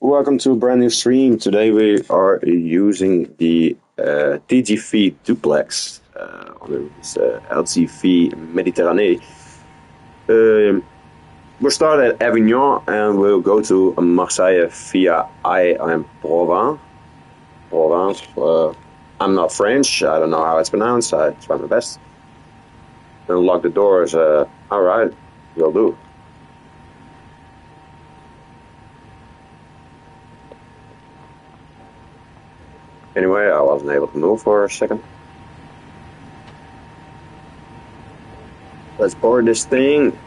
Welcome to a brand new stream. Today we are using the TGV duplex on this LGV Méditerrané. We'll start at Avignon and we'll go to Marseille via Aix-en-Provence. I'm not French. I don't know how it's pronounced. I try my best. And lock the doors. All right, will do. Anyway, I wasn't able to move for a second. Let's board this thing.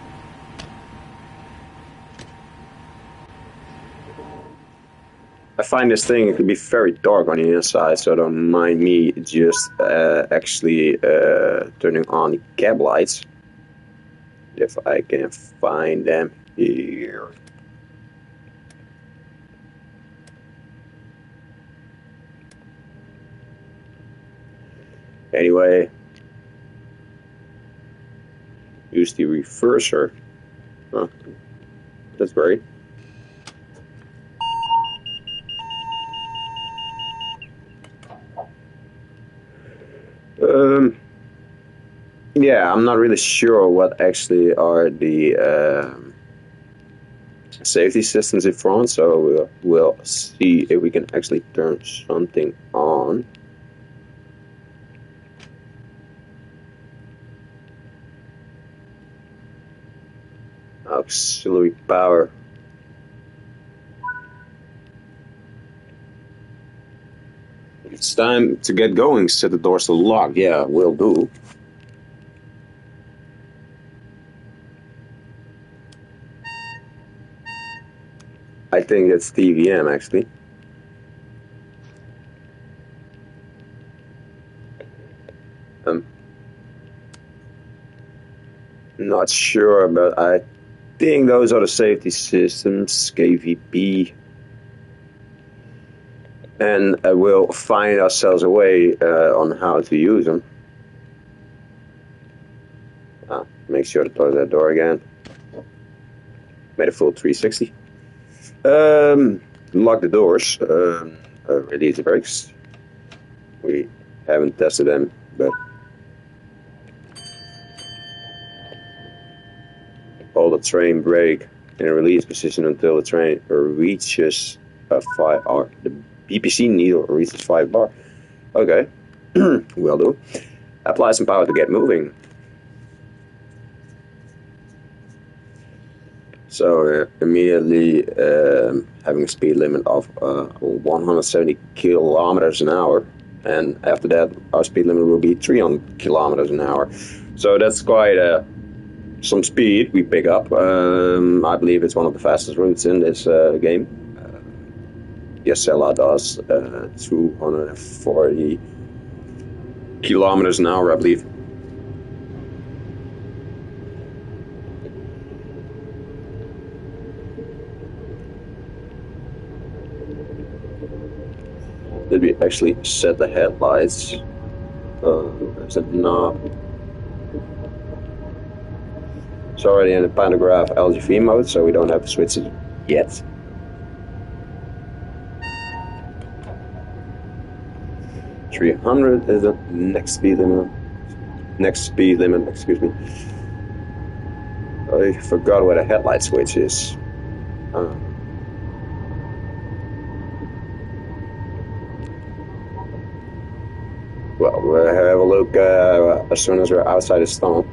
I find this thing it can be very dark on the inside, so don't mind me just actually turning on the cab lights. If I can find them here. Anyway, use the reverser. Oh, that's great. Yeah, I'm not really sure what actually are the safety systems in front, so we'll see if we can actually turn something on. Auxiliary power. It's time to get going. Set the doors to lock. Yeah, will do. I think it's TVM actually. Not sure, but I think those are the safety systems, KVP. And we'll find ourselves a way on how to use them. Make sure to close that door again. Made a full 360. Lock the doors. Release the brakes. We haven't tested them, but hold the train brake in a release position until the train reaches a 5 bar. The BPC needle reaches 5 bar. Okay, will do. Apply some power to get moving. So immediately having a speed limit of 170 kilometers an hour, and after that our speed limit will be 300 kilometers an hour. So that's quite some speed we pick up. I believe it's one of the fastest routes in this game. Yesella does 240 kilometers an hour, I believe. Did we actually set the headlights? Is it not? It's already in the pantograph LGV mode, so we don't have to switch it yet. .300 is the next speed limit. Excuse me. I forgot where the headlight switch is. Well, we'll have a look as soon as we're outside the stone.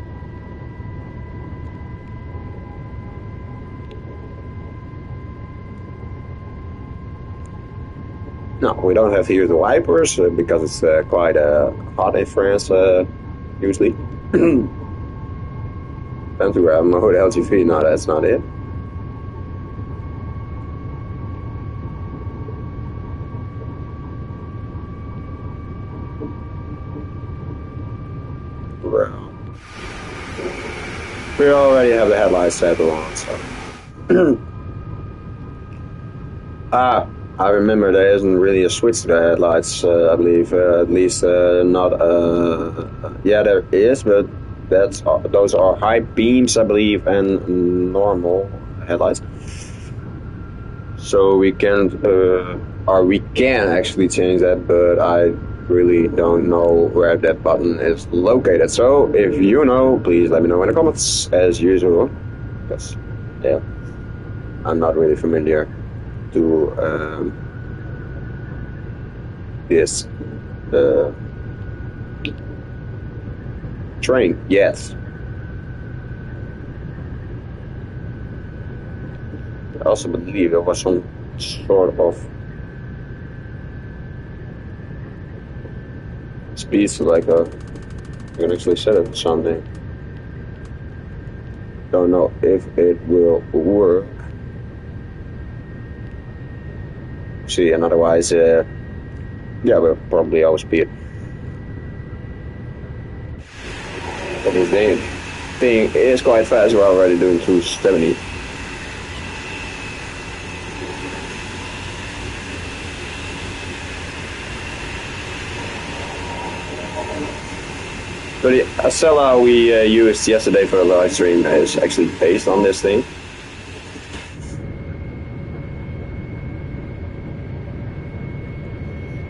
No, we don't have here the wipers because it's quite hot in France usually. Pantograph mode LGV, no, that's not it. We already have the headlights set on, so. I remember there isn't really a switch to the headlights, I believe, at least not, yeah there is, but those are high beams, I believe, and normal headlights. So we can actually change that, but I really don't know where that button is located. So if you know, please let me know in the comments as usual, because yeah, I'm not really familiar to this train yet. I also believe there was some sort of speed, so like you can actually set it to something. Don't know if it will work. See, and otherwise, yeah, we'll probably outspeed. But this thing is quite fast. We're already doing 270. So the Acela we used yesterday for the live stream is actually based on this thing.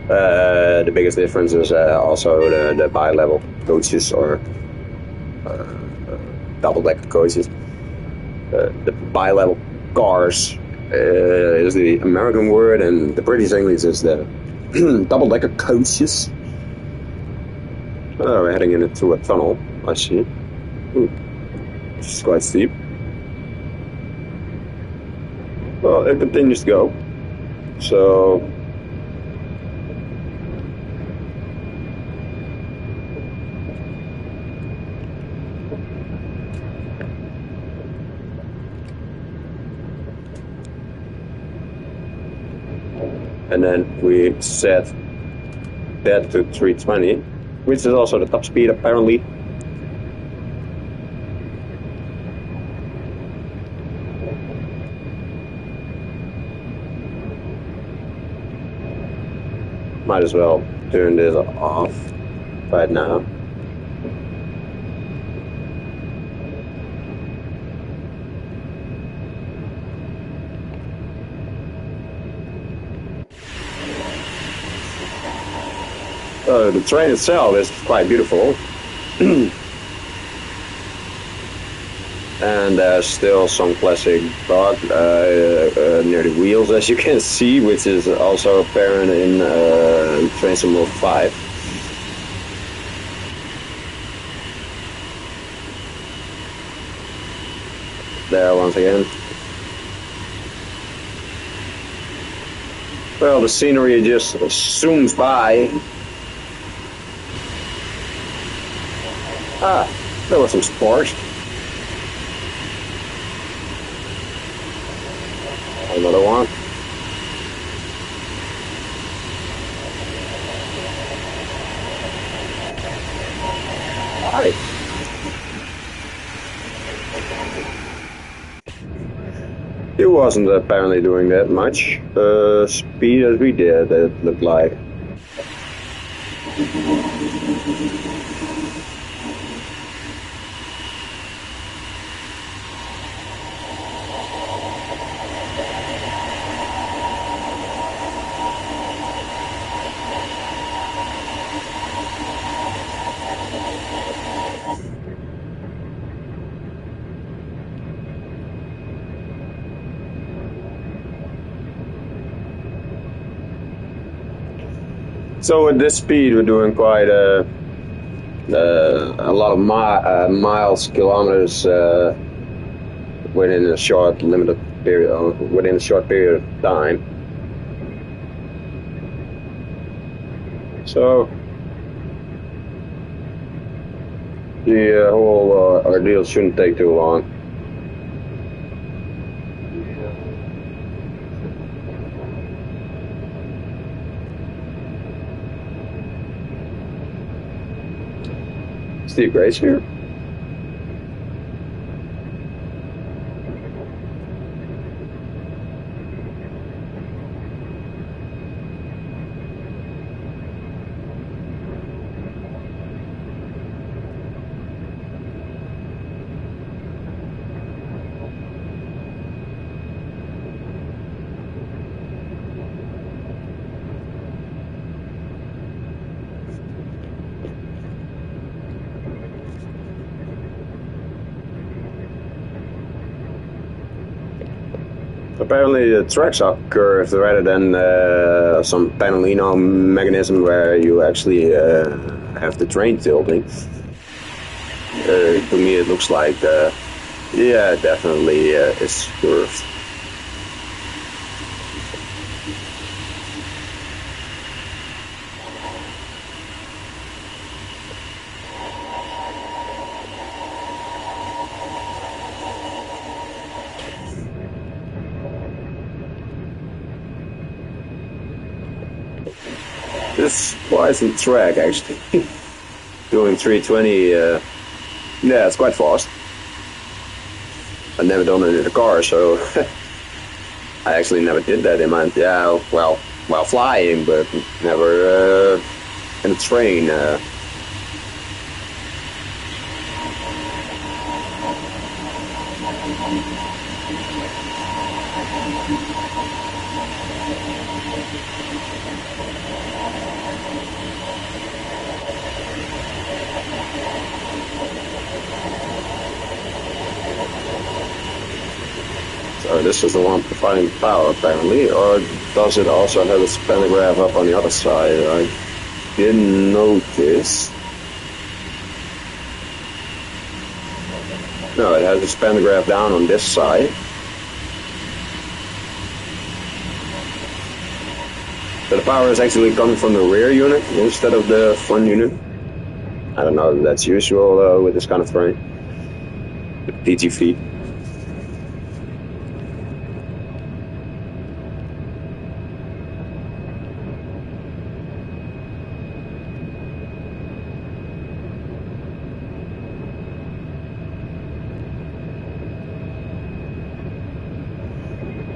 The biggest difference is also the bi-level coaches or double-decker coaches. The bi-level cars is the American word, and the British English is the double-decker coaches. Oh, we're heading into a tunnel, I see. Ooh, this is quite steep. Well, it continues to go. So... and then we set that to 320, which is also the top speed apparently. Might as well turn this off right now. The train itself is quite beautiful. And there's still some classic bug near the wheels, as you can see, which is also apparent in Train Sim 5. There once again. Well, the scenery just zooms by. Ah, there was some sparks. Another one. Hi. It wasn't apparently doing that much speed as we did, it looked like. So at this speed, we're doing quite a lot of miles, kilometers within a short limited period, within a short period of time. So the whole ordeal shouldn't take too long. Steve Grace here. Apparently the tracks are curved rather than some panelino mechanism where you actually have the train tilting. To me it looks like, yeah, definitely it's curved. This is quite some track actually. Doing 320, yeah, it's quite fast. I've never done it in a car, so I actually never did that in my, yeah, well, while flying, but never in a train. So this is the one providing power apparently, or does it also have a pantograph up on the other side? I didn't notice. No, it has a pantograph down on this side. So the power is actually coming from the rear unit instead of the front unit. I don't know if that's usual with this kind of train. The TGV.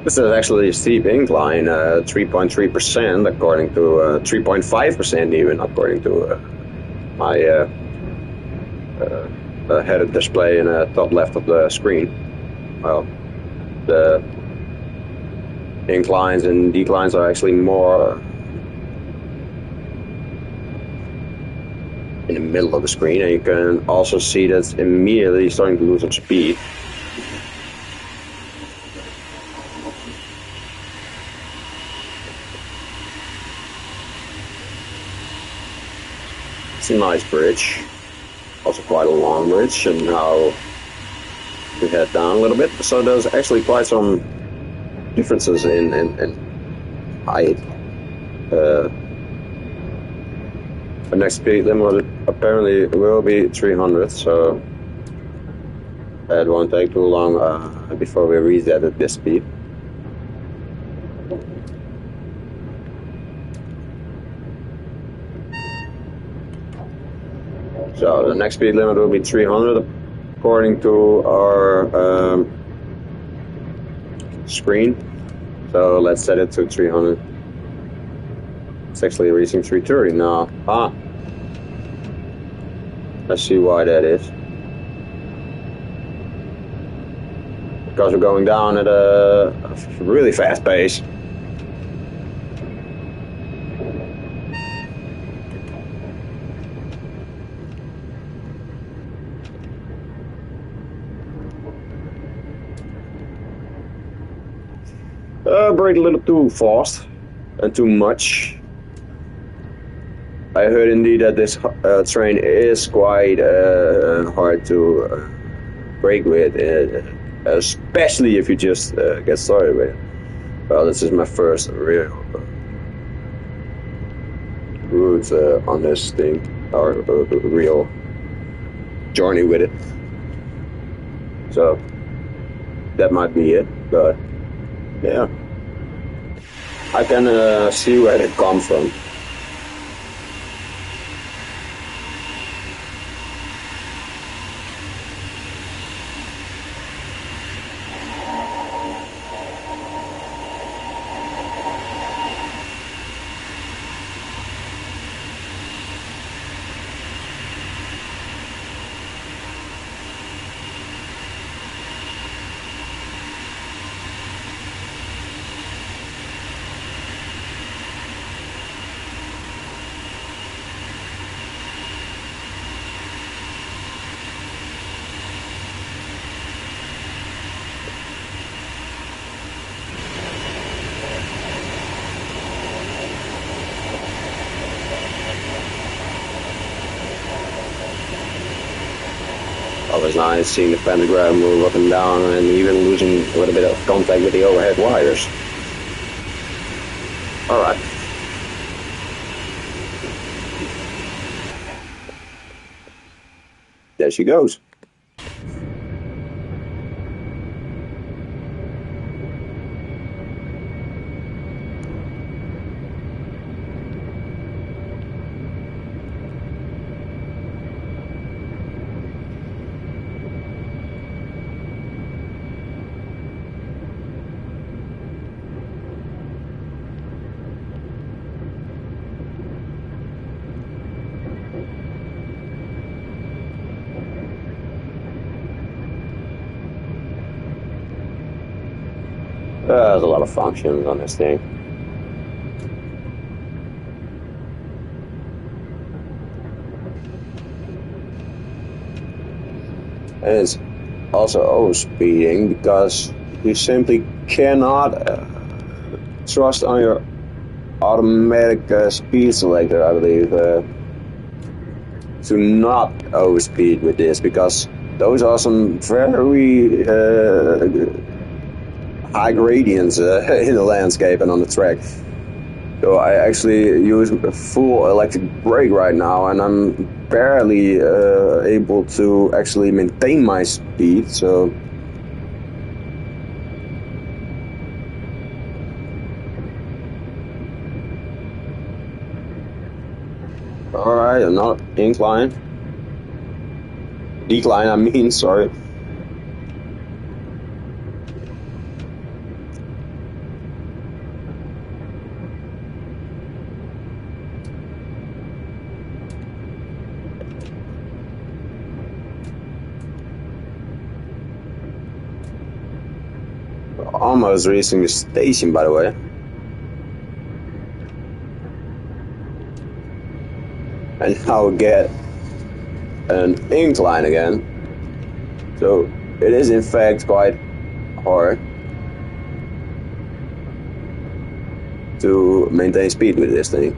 This is actually a steep incline, 3.3% according to 3.5% even according to my headed display in the top left of the screen. Well, the inclines and declines are actually more in the middle of the screen, and you can also see that it's immediately starting to lose some speed. It's a nice bridge, also quite a long bridge, and now we head down a little bit. So there's actually quite some differences in height. The next speed limit apparently will be 300, so it won't take too long before we reach that at this speed. So the next speed limit will be 300 according to our screen. So let's set it to 300. It's actually reaching 330 now. I see why that is. Because we're going down at a really fast pace. Brake a little too fast and too much. I heard indeed that this train is quite hard to brake with, especially if you just get started with it. Well, this is my first real route on this thing, or real journey with it. So that might be it, but yeah, I can see where it comes from. nice seeing the pentagram move up and down and even losing a little bit of contact with the overhead wires. Alright. There she goes. There's a lot of functions on this thing. And it's also overspeeding because you simply cannot trust on your automatic speed selector, I believe, to not overspeed with this, because those are some very high gradients in the landscape and on the track. So I actually use a full electric brake right now, and I'm barely able to actually maintain my speed. So alright, another incline. Decline, I mean, sorry. Almost reaching the station, by the way. And now get an incline again. So it is in fact quite hard to maintain speed with this thing.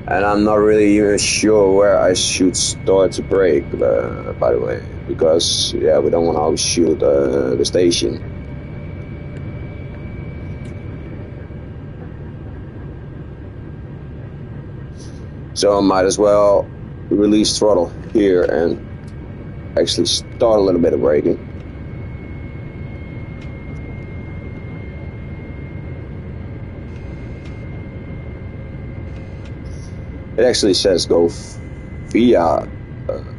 And I'm not really even sure where I should start to brake, by the way, because yeah, we don't want to overshoot the station. So I might as well release throttle here and actually start a little bit of braking. It actually says go via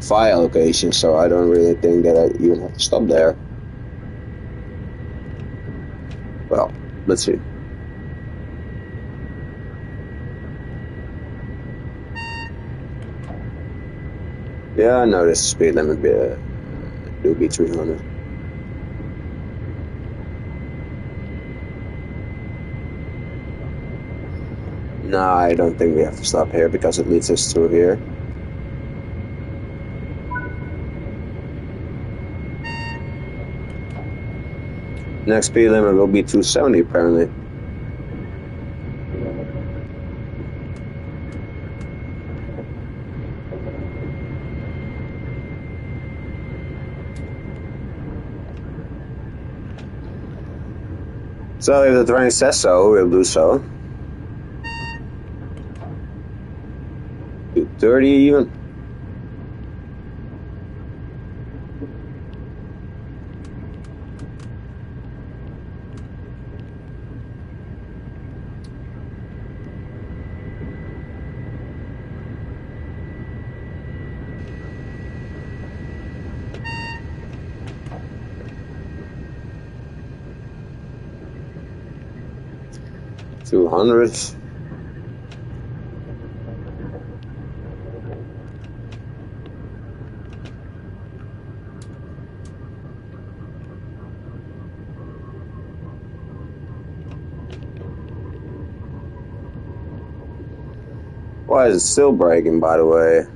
fire location, so I don't really think that I even have to stop there. Well, let's see. Yeah, I know this speed limit do be 300. No, I don't think we have to stop here because it leads us through here. Next speed limit will be 270 apparently. So if the train says so, we'll do so. 230 even. $200. Why is it still braking, by the way?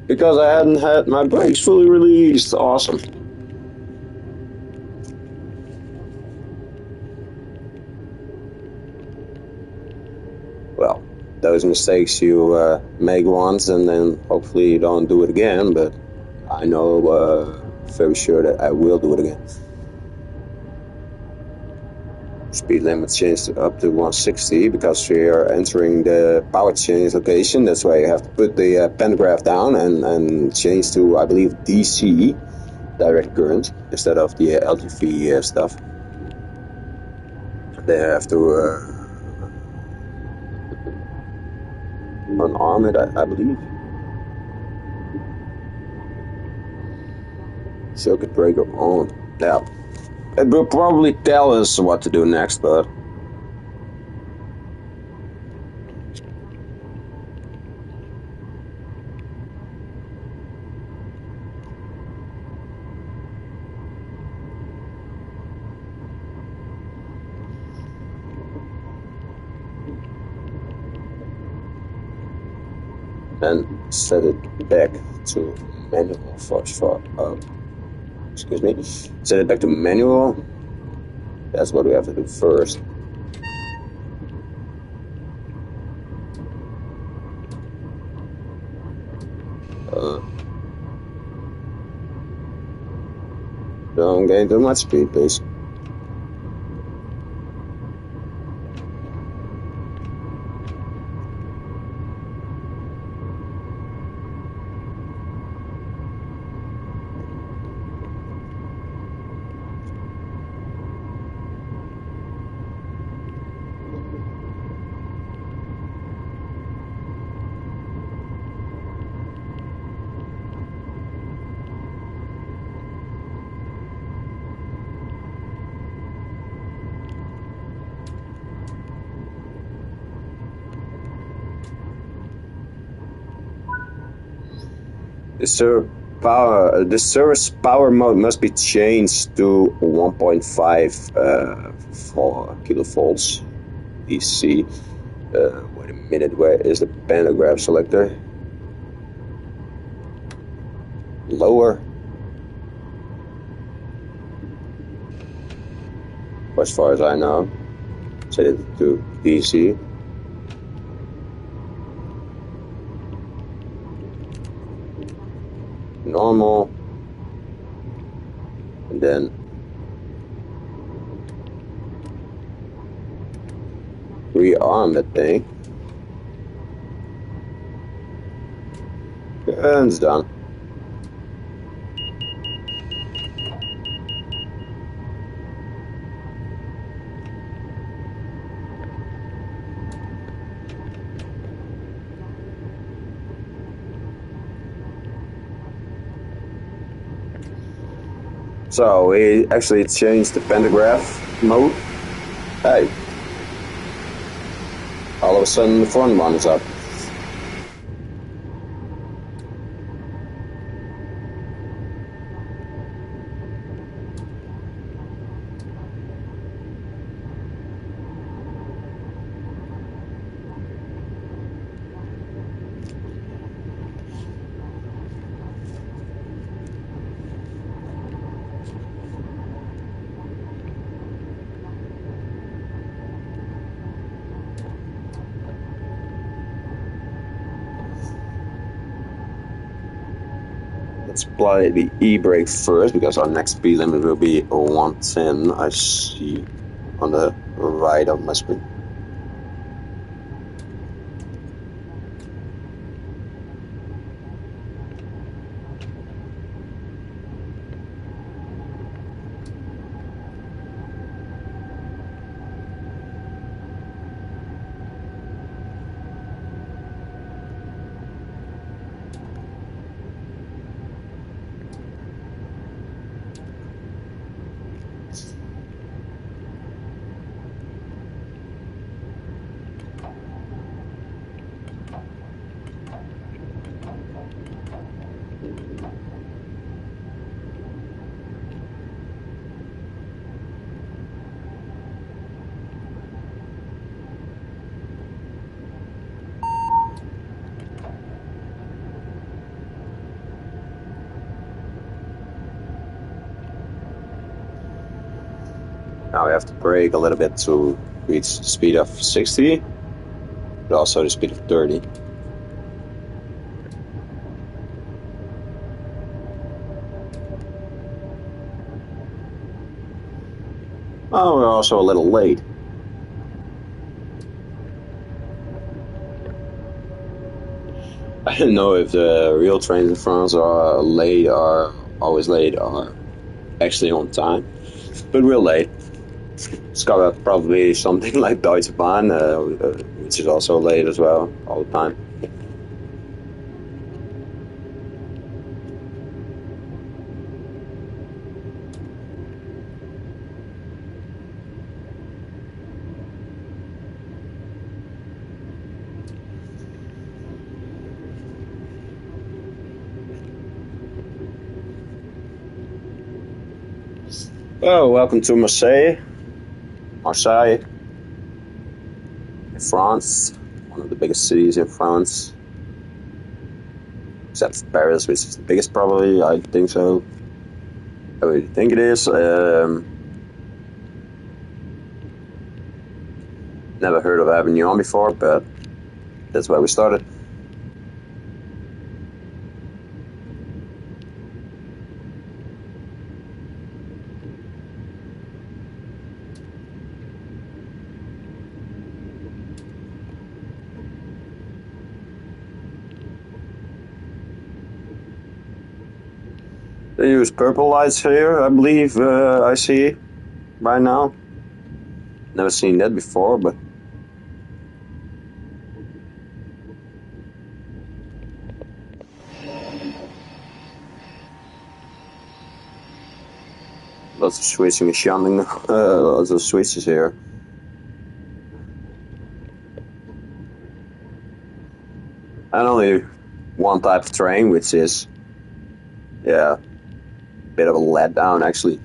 Because I hadn't had my brakes fully released. Awesome. Well, those mistakes you make once and then hopefully you don't do it again, but I know very sure that I will do it again. Speed limit changed up to 160 because we are entering the power change location. That's why you have to put the pantograph down and change to, I believe, DC, direct current, instead of the LGV stuff. They have to unarm it, I believe. Circuit breaker on. Yeah. It will probably tell us what to do next, but then set it back to manual excuse me. Set it back to manual. That's what we have to do first. Don't gain too much speed, please. The service power mode must be changed to 1.5 for kilovolts DC. Wait a minute, where is the pantograph selector? Lower. As far as I know, set it to DC. Normal, and then rearm that thing, and it's done. So we actually changed the pantograph mode. Hey, all of a sudden the front one is up. Let's apply the e-brake first, because our next speed limit will be 110. I see on the right of my screen. now we have to brake a little bit to reach the speed of 60, but also the speed of 30. Oh, we're also a little late. I don't know if the real trains in France are late or always late or actually on time, but we're late. It's got probably something like Deutsche Bahn, which is also late as well, all the time. Oh, welcome to Marseille, in France, one of the biggest cities in France. Except Paris, which is the biggest probably, I think so. I really think it is. Never heard of Avignon before, but that's where we started. They use purple lights here, I believe, I see right now. Never seen that before, but lots of switching and shunting, lots of switches here. And only one type of train, which is, yeah, a bit of a letdown actually,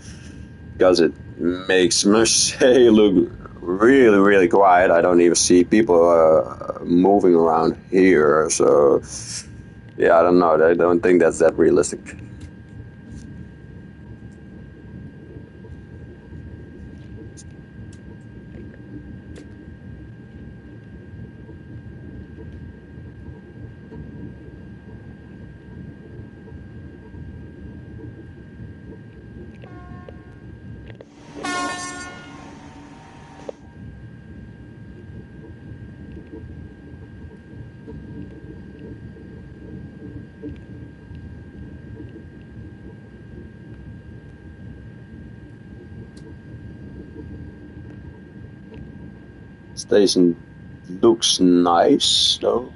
because it makes Marseille look really, really quiet. I don't even see people moving around here, so yeah, I don't know. I don't think that's that realistic. Station looks nice, though.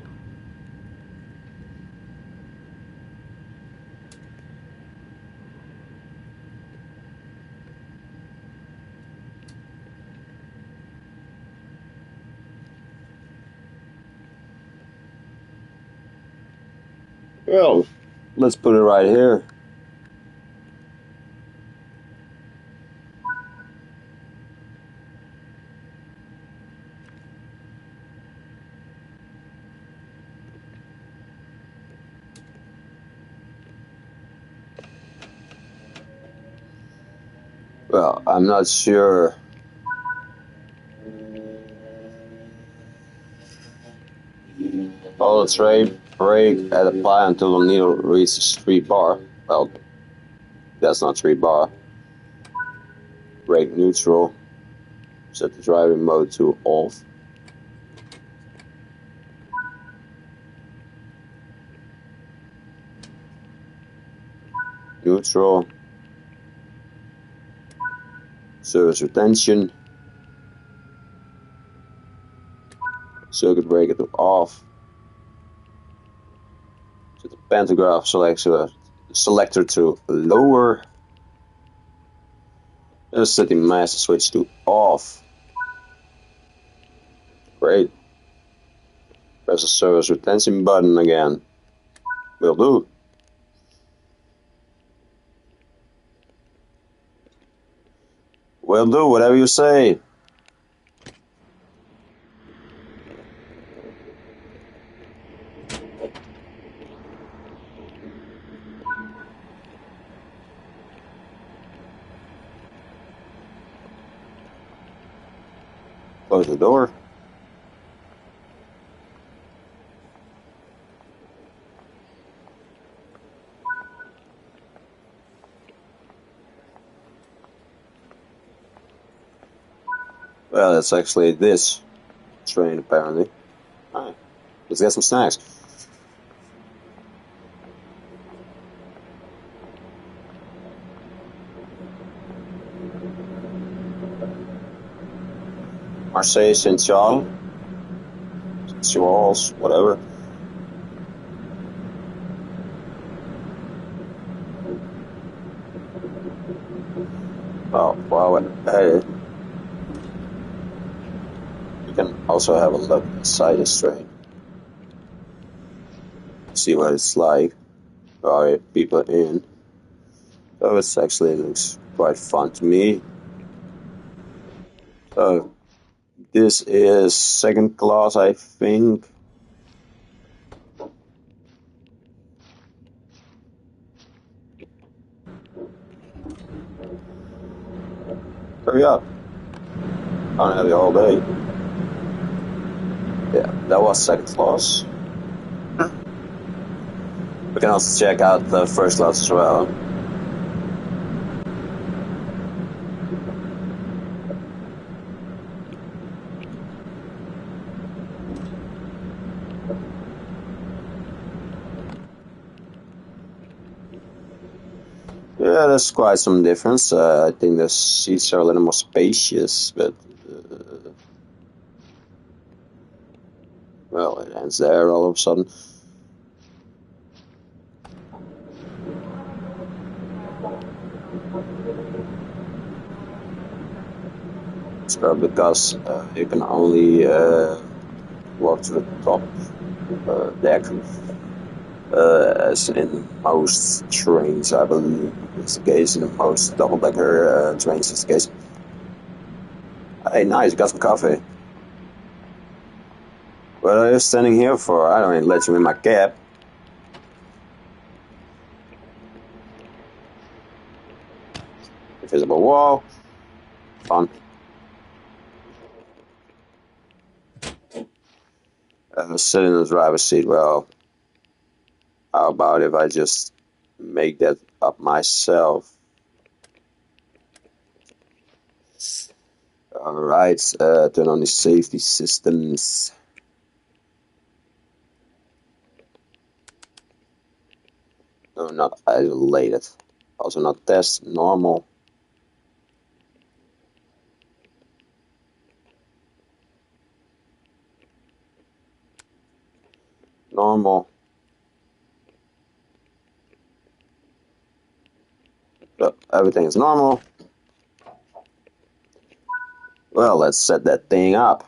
Well, let's put it right here. Well, I'm not sure. Follow the train, brake, and apply until the needle reaches 3 bar. Well, that's not 3 bar. Brake neutral. Set the driving mode to off. Neutral. Service retention. Circuit breaker to off. Set the pantograph selector to lower. And set the master switch to off. Great. Press the service retention button again. Will do. Will do, whatever you say. Close the door. Well, it's actually this train, apparently. Alright, let's get some snacks. Marseille, Saint-Charles, whatever. Oh, wow. You can also have a look inside this train. See what it's like. Alright, people in. So it actually looks quite fun to me. So this is second class, I think. Hurry up. I don't have you all day. Yeah, that was second class. We can also check out the first class as well. Yeah, there's quite some difference. I think the seats are a little more spacious, but well, it ends there all of a sudden. So because you can only walk to the top deck, as in most trains, I believe it's the case. In most double-decker trains, it's the case. Hey, nice, got some coffee. What are you standing here for? I don't even let you in my cab. Invisible wall. Fun. Sit in the driver's seat. Well, how about if I just make that up myself? Alright, turn on the safety systems. No, not isolated. Also not test, normal. Normal. So everything is normal. Well, let's set that thing up.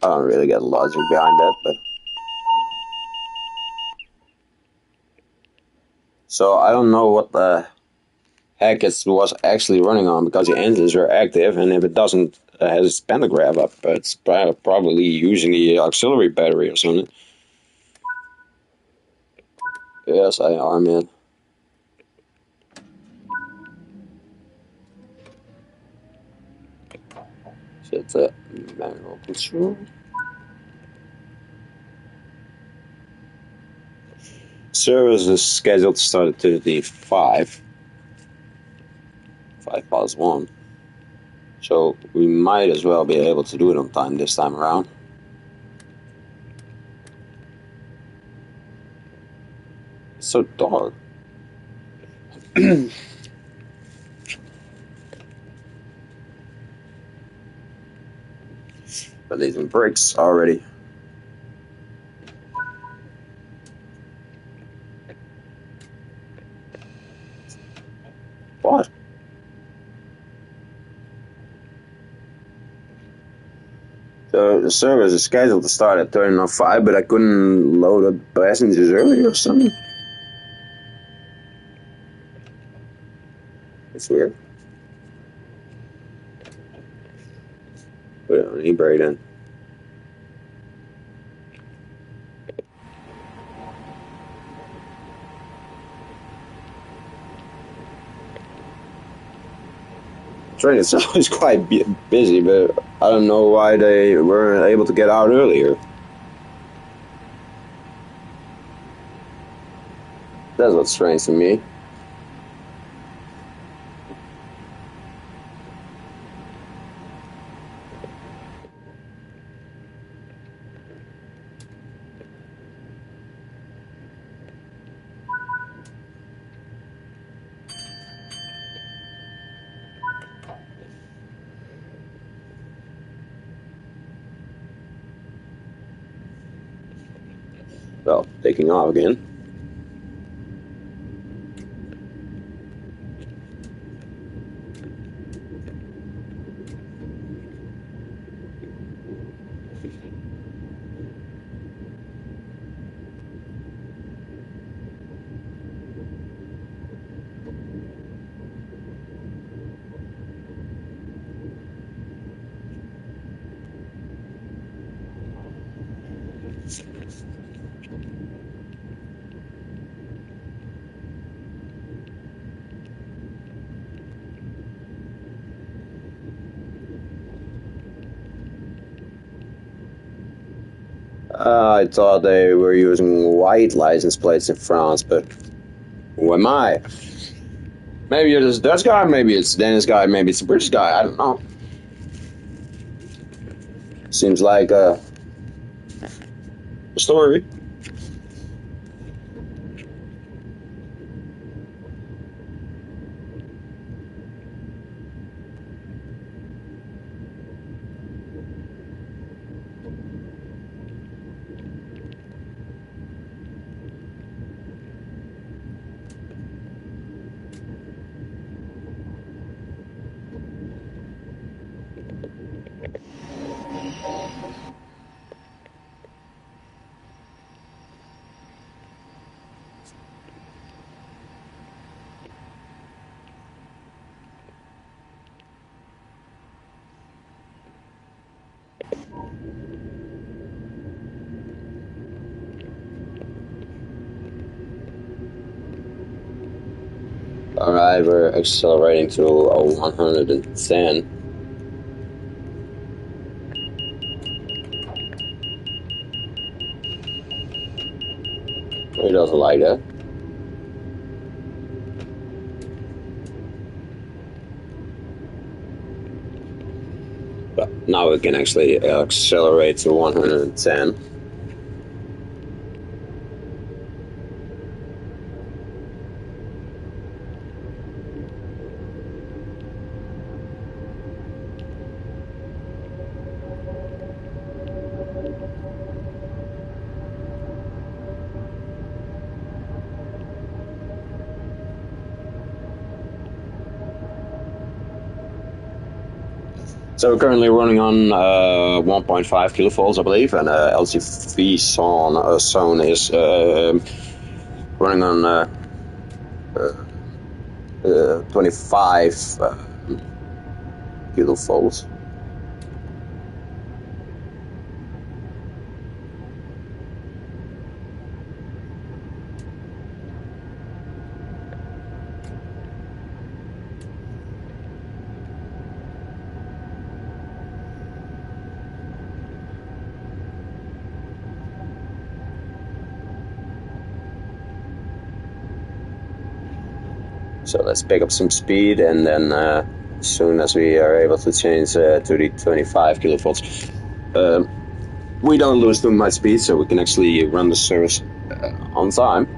I don't really get logic behind that, but... So I don't know what the heck it was actually running on, because the engines are active, and if it doesn't has its pantograph up, it's probably using the auxiliary battery or something. Yes, I are, man. Set the manual control. Service is scheduled to start at 5 past 1. So we might as well be able to do it on time this time around. It's so dark. But these brakes already. What? So the service is scheduled to start at 5, but I couldn't load up passengers earlier or something. It's weird. Put it on e-brake then. train itself is quite busy, but I don't know why they weren't able to get out earlier. That's what's strange to me. Well, taking off again. I thought they were using white license plates in France, but who am I? Maybe it's a Dutch guy, maybe it's a Danish guy, maybe it's a British guy, I don't know. Seems like a story. Alright, we're accelerating to 110. He doesn't like that. But now we can actually accelerate to 110. So we're currently running on 1.5 kilovolts, I believe, and LGV zone is running on 25 kilovolts. So let's pick up some speed, and then as soon as we are able to change to the 25 kilovolts, we don't lose too much speed, so we can actually run the service on time.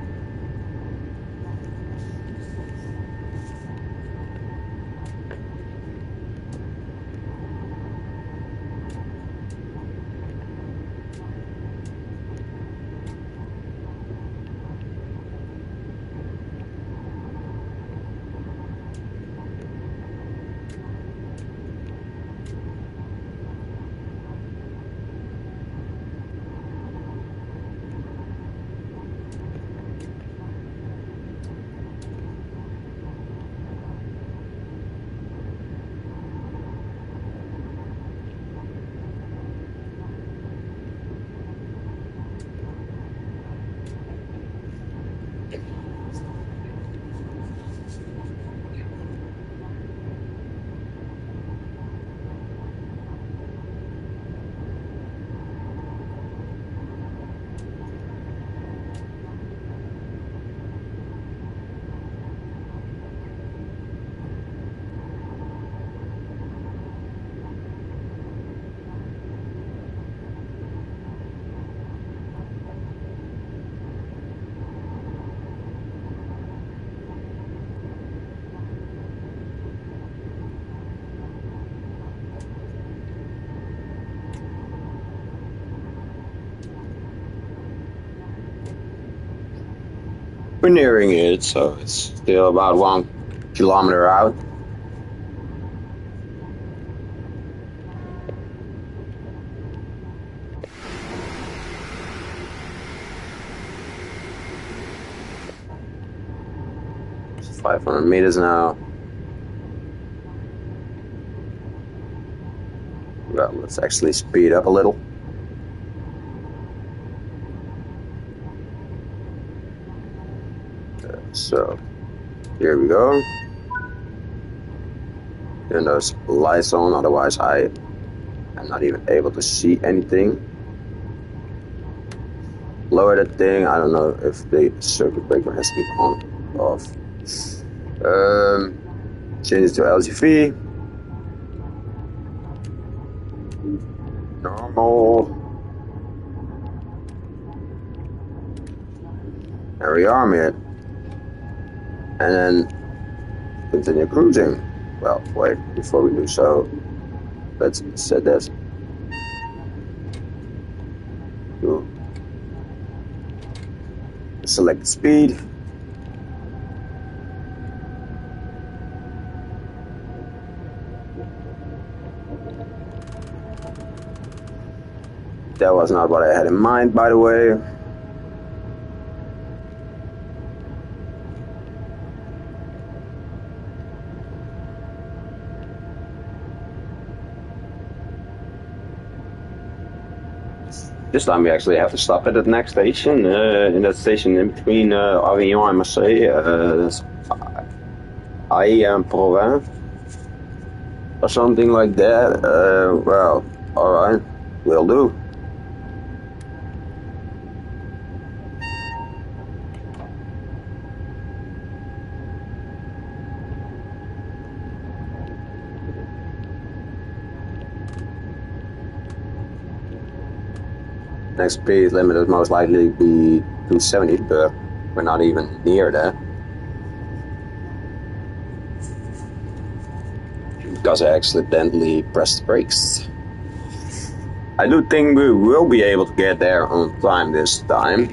We're nearing it, so it's still about 1 kilometer out. It's 500 meters now. Well, let's actually speed up a little. So here we go. And there's lights on, otherwise I am not even able to see anything. Lower that thing. I don't know if the circuit breaker has been on or off. Change it to LGV. Normal. There we are, man. And then continue cruising. Well, wait, before we do so, let's set this to select speed. That was not what I had in mind, by the way. This time we actually have to stop at the next station, in that station in between Avignon and Marseille. Aix-en-Provence or something like that. Well, alright, will do. Next speed limit is most likely be 270, but we're not even near that. Because I accidentally pressed the brakes. I do think we will be able to get there on time this time.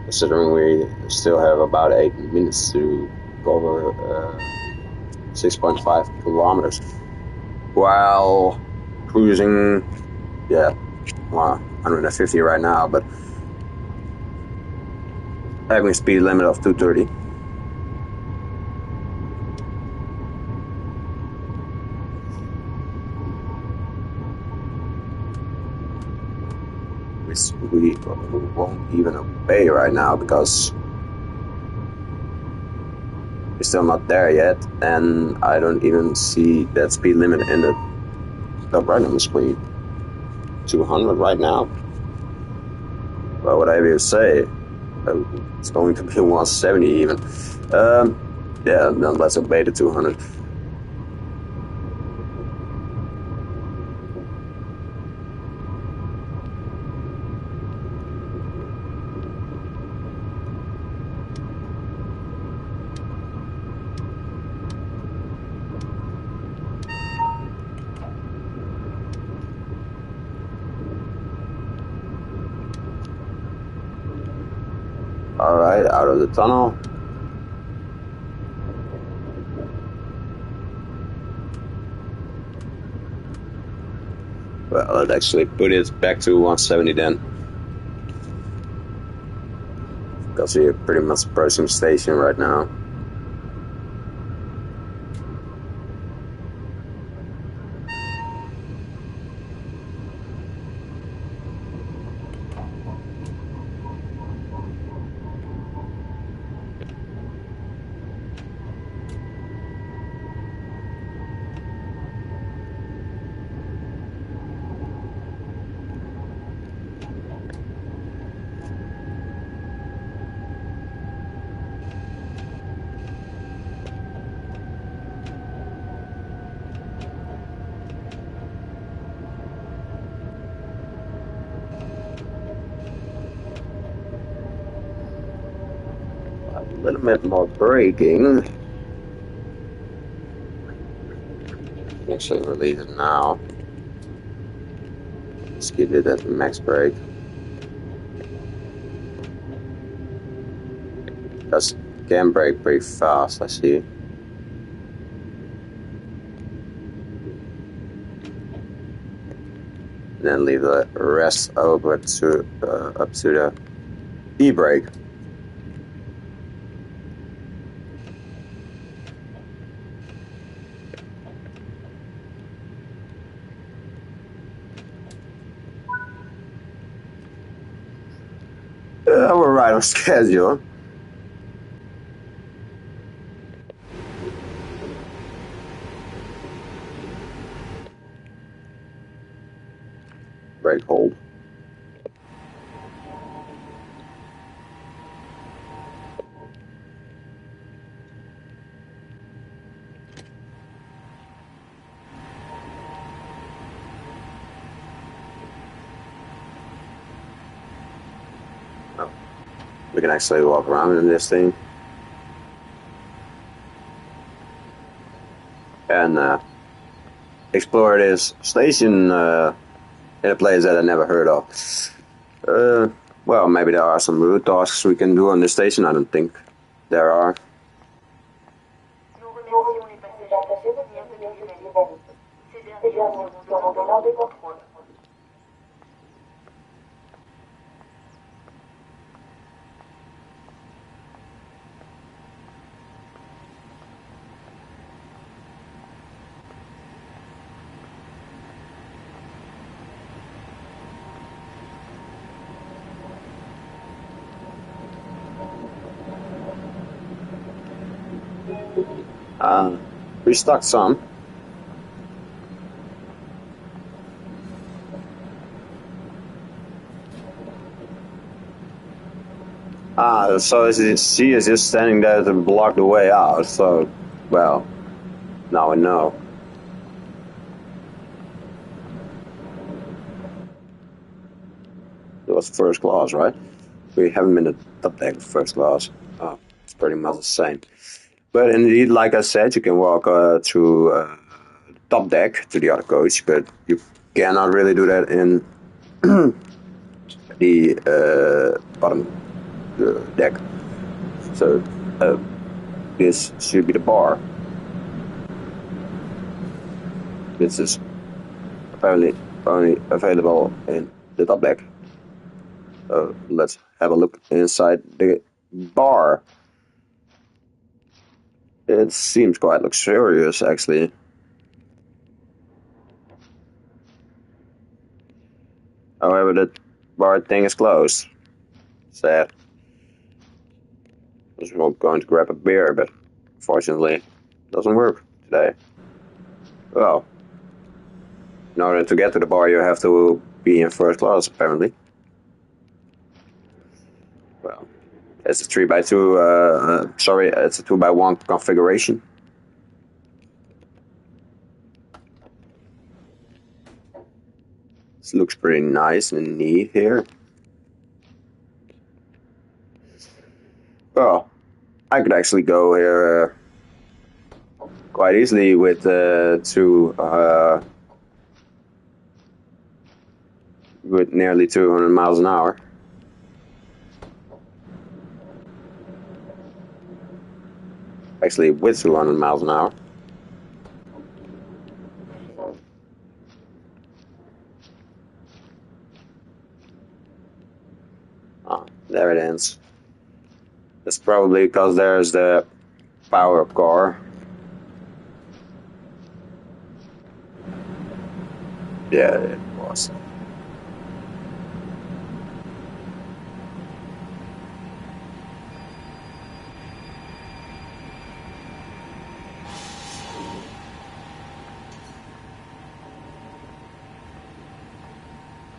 Considering we still have about 8 minutes to cover 6.5 kilometers. While cruising, yeah, 150 right now, but having a speed limit of 230. We won't even obey right now because we're still not there yet, and I don't even see that speed limit in the top right on the screen. 200 right now. Well, whatever you say, it's going to be 170 even. Yeah, then let's obey the 200. Alright, out of the tunnel. Well, let's actually put it back to 170 then. Because we're pretty much approaching the station right now. A little bit more braking. Actually release it now. Let's give it at max brake. can brake pretty fast, I see. And then leave the rest over to up to the e-brake. We're right on schedule. Brake hold. Oh, we can actually walk around in this thing. And explore this station in a place that I never heard of. Well, maybe there are some route tasks we can do on the station. I don't think there are. Restock some. So she is just standing there to block the way out. So, well, now I know. It was first class, right? We haven't been to top deck first class. It's pretty much the same. But indeed, like I said, you can walk to top deck to the other coach, but you cannot really do that in the bottom deck. So this should be the bar. This is apparently only available in the top deck. So let's have a look inside the bar. It seems quite luxurious, actually. However, the bar thing is closed. Sad. I was going to grab a beer, but unfortunately, it doesn't work today. Well, in order to get to the bar, you have to be in first class, apparently. Well, it's a 3x2, sorry, it's a 2x1 configuration. This looks pretty nice and neat here. Well, I could actually go here quite easily with with nearly 200 miles an hour. Actually, with 200 miles an hour. Oh, there it ends. That's probably because there's the power car. Yeah, it was.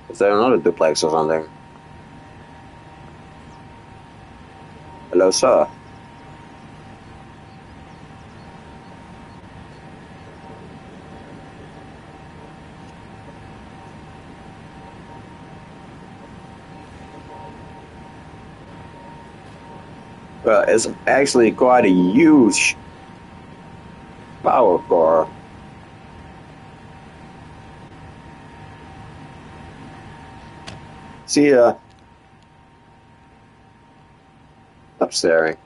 Is there another duplex or something? Hello, sir. Well, it's actually quite a huge power car. See, stop staring.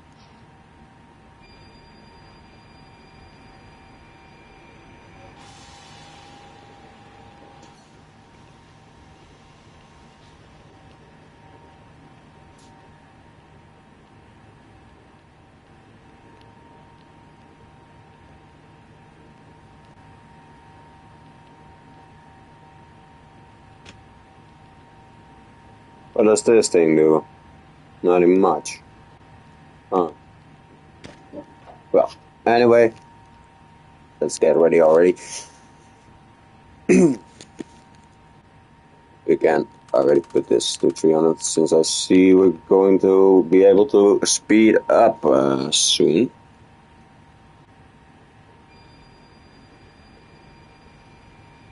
What does this thing do? Not even much. Huh. Well, anyway, let's get ready already. We can already put this to 300 since I see we're going to be able to speed up soon.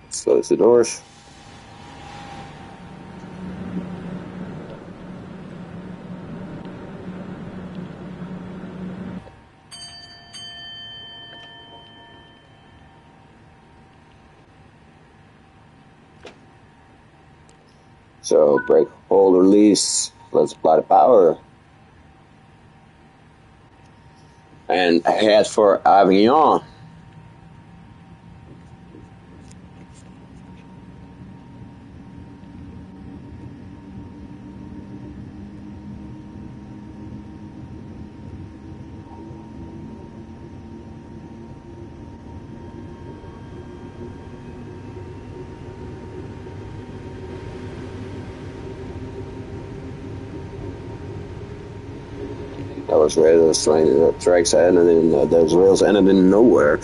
Let's close the doors. So brake hold release, let's apply the power. And head for Avignon. That was where those tracks ended in, those rails ended in nowhere.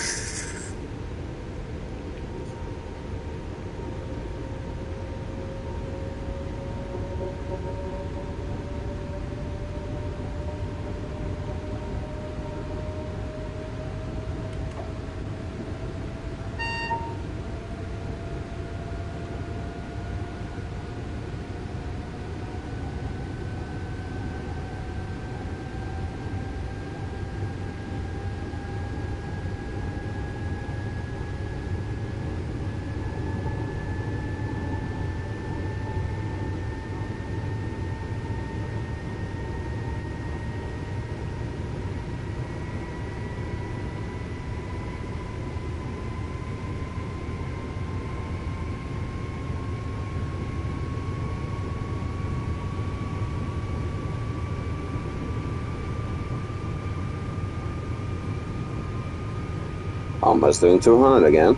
Almost doing 200 again.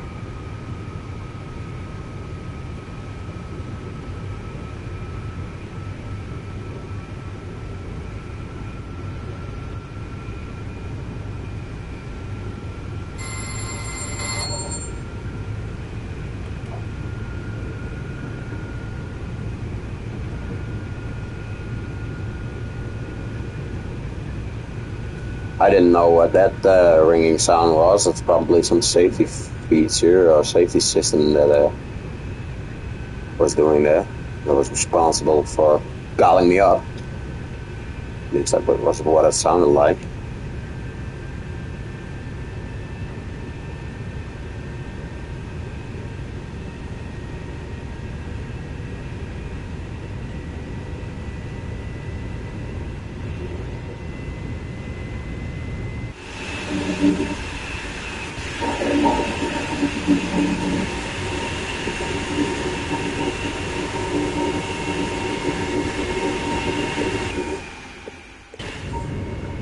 I didn't know what that ringing sound was. It's probably some safety feature or safety system that was doing that. That was responsible for calling me up. At least that was what it sounded like.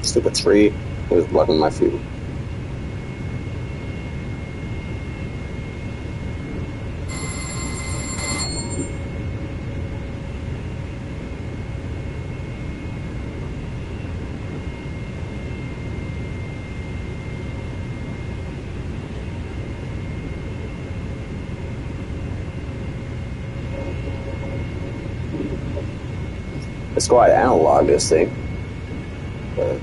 Stupid tree, it was blocking my view. It's quite analog, this thing. But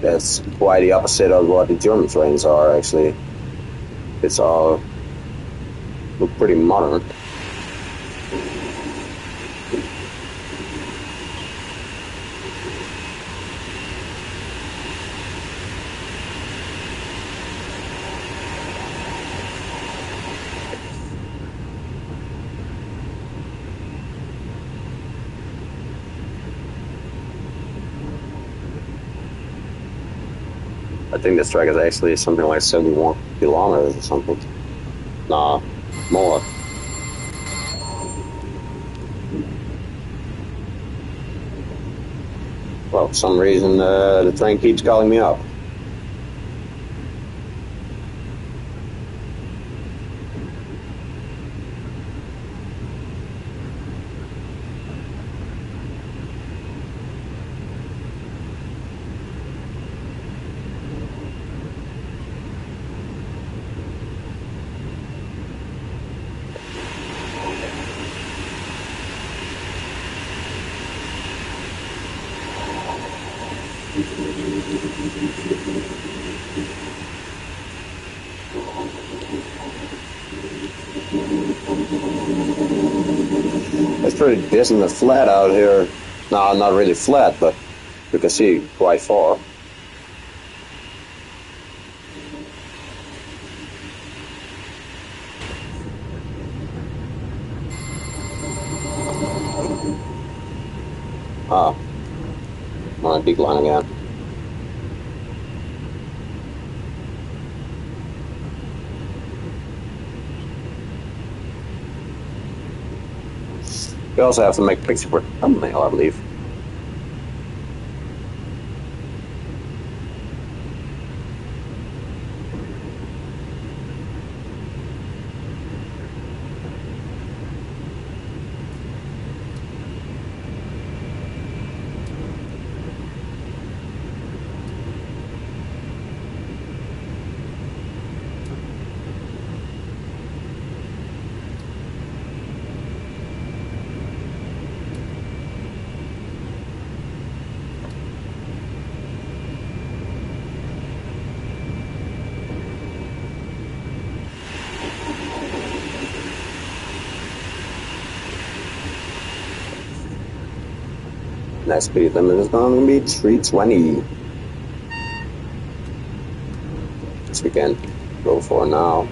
that's quite the opposite of what the German trains are, actually. It's all look pretty modern. I think this track is actually something like 71 kilometers or something. Nah, more. Well, for some reason the train keeps calling me up. it's pretty decent and flat out here. No, not really flat, but you can see quite far. Ah, I'm on a decline again. You also have to make a picture for thumbnail, I believe. Next speed limit is going to be 320. Which we can go for now.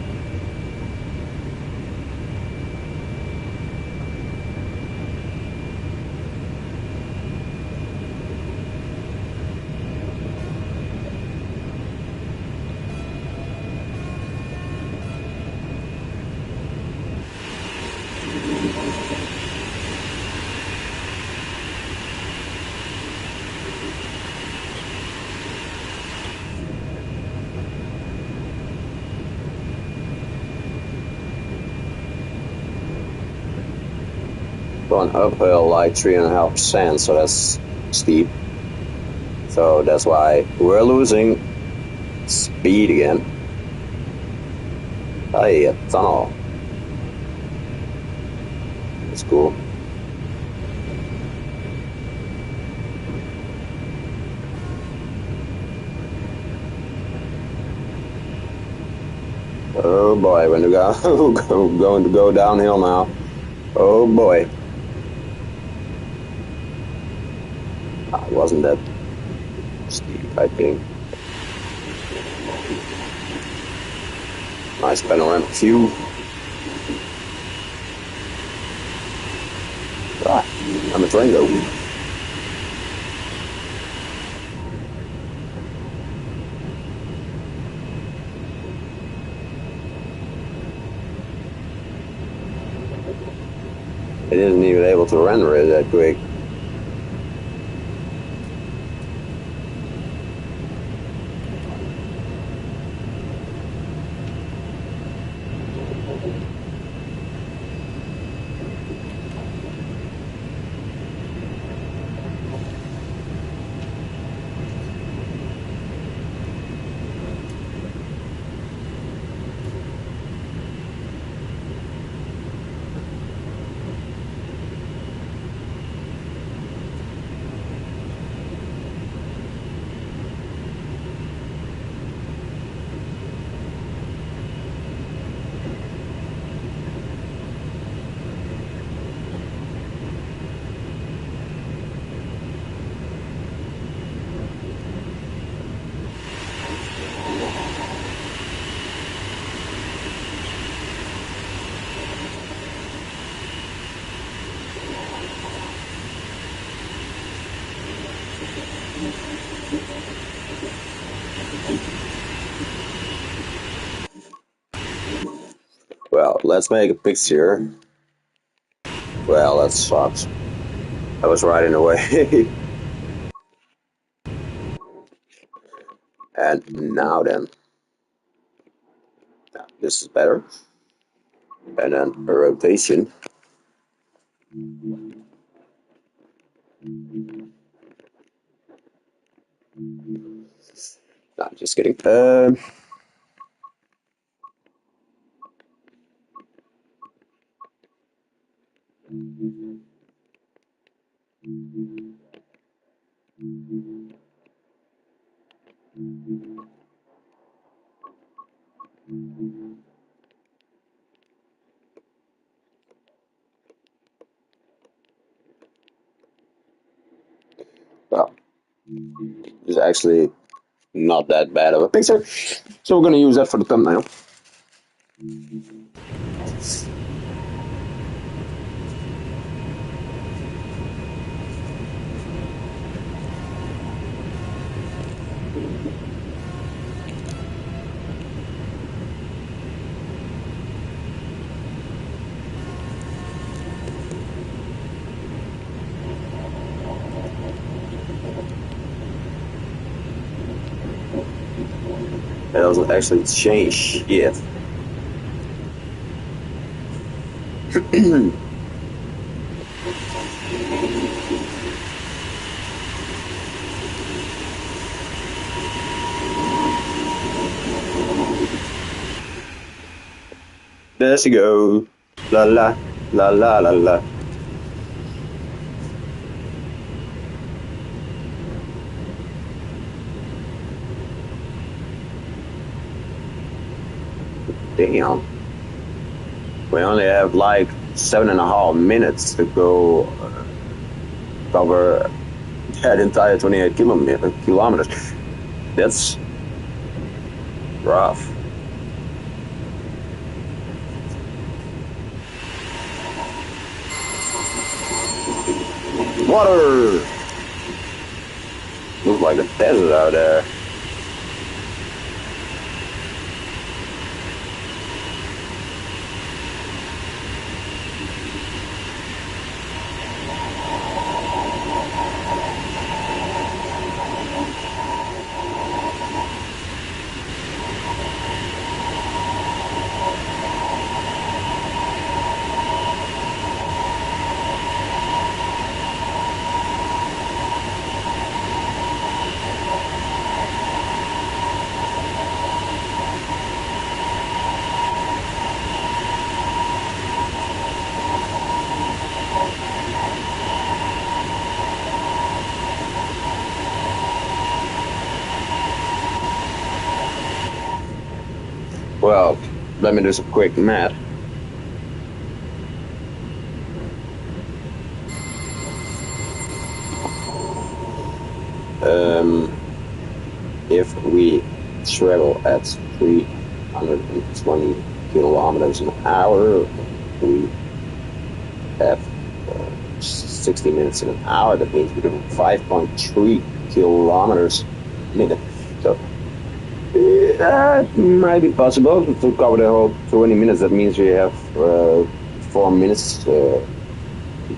Going uphill like 3.5%, so that's steep. So that's why we're losing speed again. Hey, a tunnel. That's cool. Oh boy, when we go going to go downhill now. Oh boy. It wasn't that steep, I think. Nice panoramic view. Ah, I'm a train though. It isn't even able to render it that quick. Well, let's make a picture. Well, that sucks. I was right in the way. And now then. This is better. And then a rotation. No, just kidding. actually not that bad of a picture. So we're gonna use that for the thumbnail. It doesn't actually change yet. There she go. La la la la la la. Damn. We only have like 7.5 minutes to go cover that entire 28 kilometers. That's rough. Water! Looks like a desert out there. Well, let me do some quick math. If we travel at 320 kilometers an hour, we have 60 minutes in an hour. That means we're doing 5.3 kilometers a minute. So that might be possible to cover the whole 20 minutes. That means we have 4 minutes. It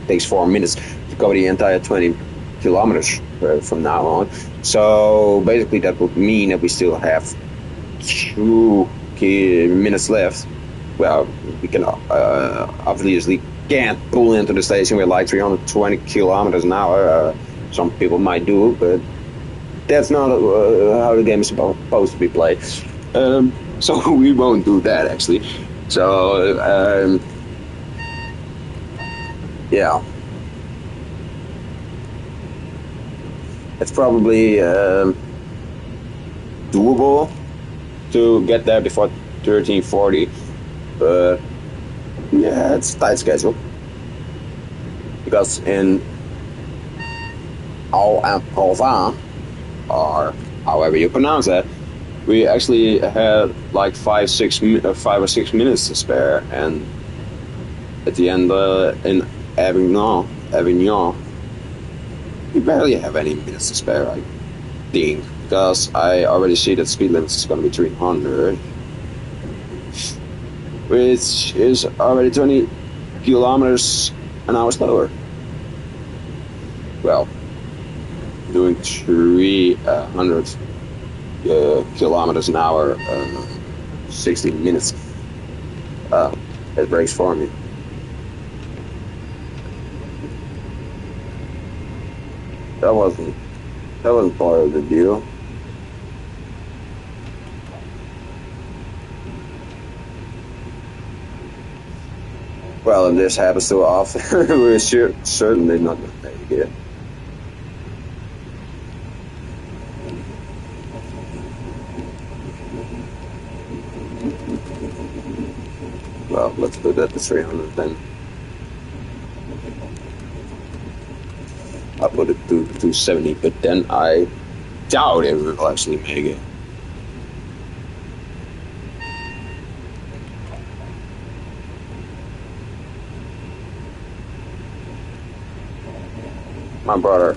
takes 4 minutes to cover the entire 20 kilometers from now on. So basically that would mean that we still have 2 minutes left. Well, we can obviously can't pull into the station with like 320 kilometers an hour. Some people might do, but that's not how the game is supposed to be played. So we won't do that actually. So yeah, it's probably doable to get there before 1340, but yeah, it's a tight schedule because in Alprovin, or however you pronounce that, we actually had like 5 or 6 minutes to spare, and at the end in Avignon, we barely have any minutes to spare, I think, because I already see that speed limit is going to be 300, which is already 20 kilometers an hour slower. Well, doing 300 kilometers an hour, 60 minutes. It breaks for me. That wasn't part of the deal. Well, if this happens too often, we're certainly not going to make it. Well, let's put that to 300 then. I put it to 270, but then I doubt it will actually make it. My brother.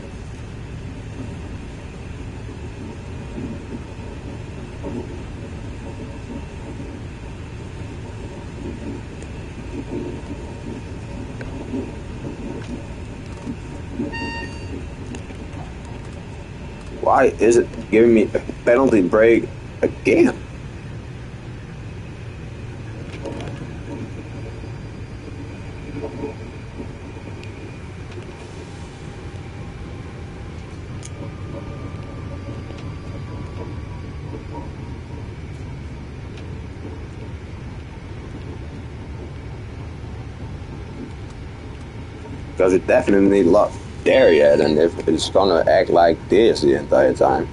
Why is it giving me a penalty break again? Because it definitely not there yet, and if it's gonna act like this the entire time.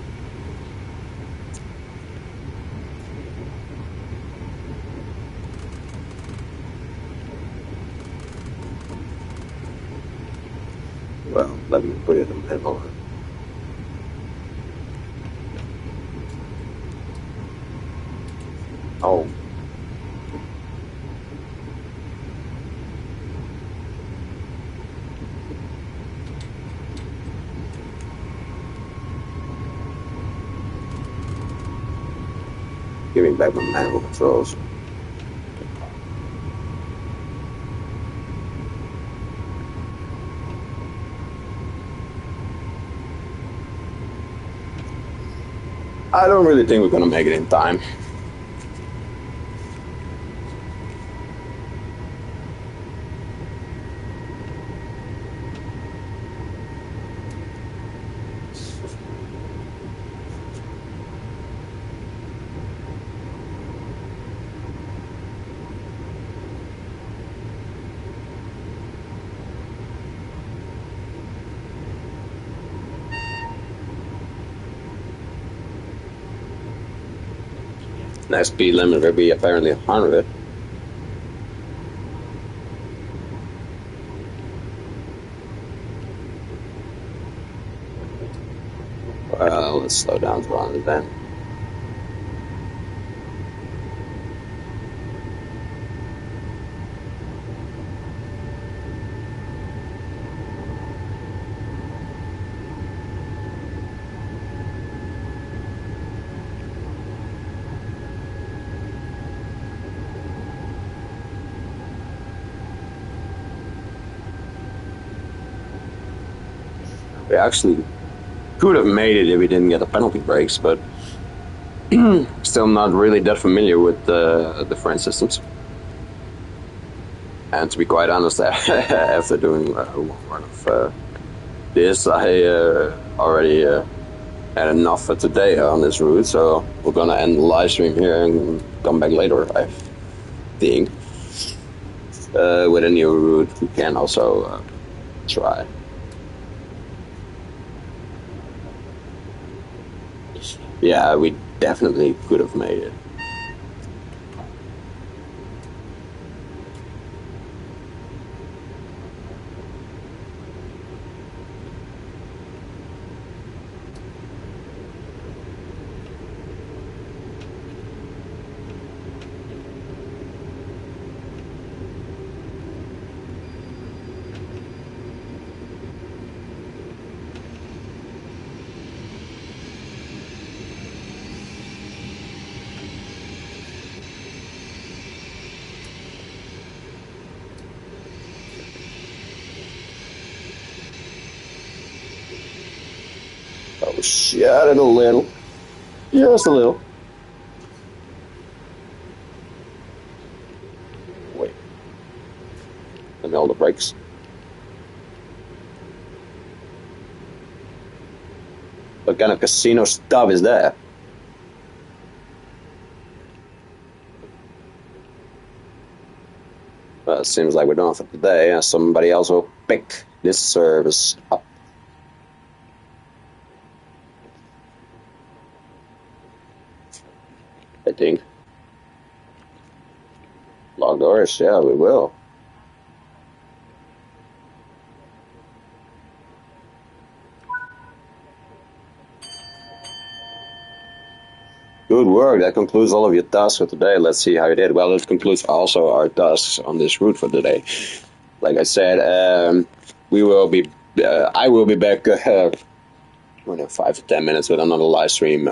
Well, let me put it in the middle. Oh. Give me back my manual controls. I don't really think we're gonna make it in time. Next speed limit will be apparently 100. Well, let's slow down to 100 then. We actually could have made it if we didn't get the penalty breaks, but still not really that familiar with the different systems. And to be quite honest, after doing one run of this, I already had enough for today on this route, so we're gonna end the live stream here and come back later, I think. With a new route we can also try. Yeah, we definitely could have made it. Oh shit, a little. Just a little. Wait. Let me hold the brakes. What kind of casino stuff is that? Well, it seems like we're done for today, and somebody else will pick this service up. I think. Lock doors, yeah, we will. Good work. That concludes all of your tasks for today. Let's see how you did. Well, it concludes also our tasks on this route for today. Like I said, we will be. I will be back. Within 5 to 10 minutes with another live stream.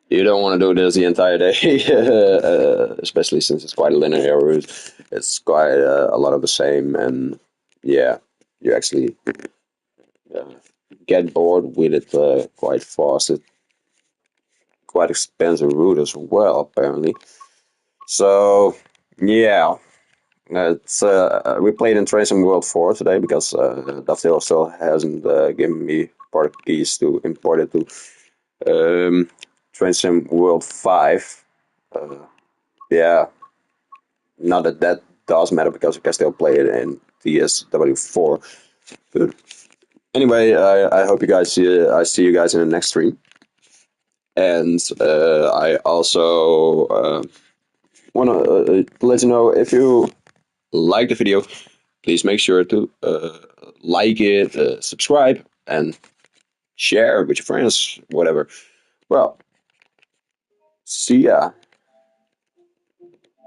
You don't want to do this the entire day, especially since it's quite a linear route. It's quite a lot of the same, and yeah, you actually uh, get bored with it quite fast. It's quite expensive route as well, apparently. So yeah, it's we played in Train World 4 today because Dovetail still hasn't given me part keys to import it to Train Sim World 5. Yeah, not that that does matter because I can still play it in TSW4. But anyway, I hope you guys I see you guys in the next stream. And I also want to let you know, if you like the video, please make sure to like it, subscribe, and share with your friends, whatever. Well, see ya.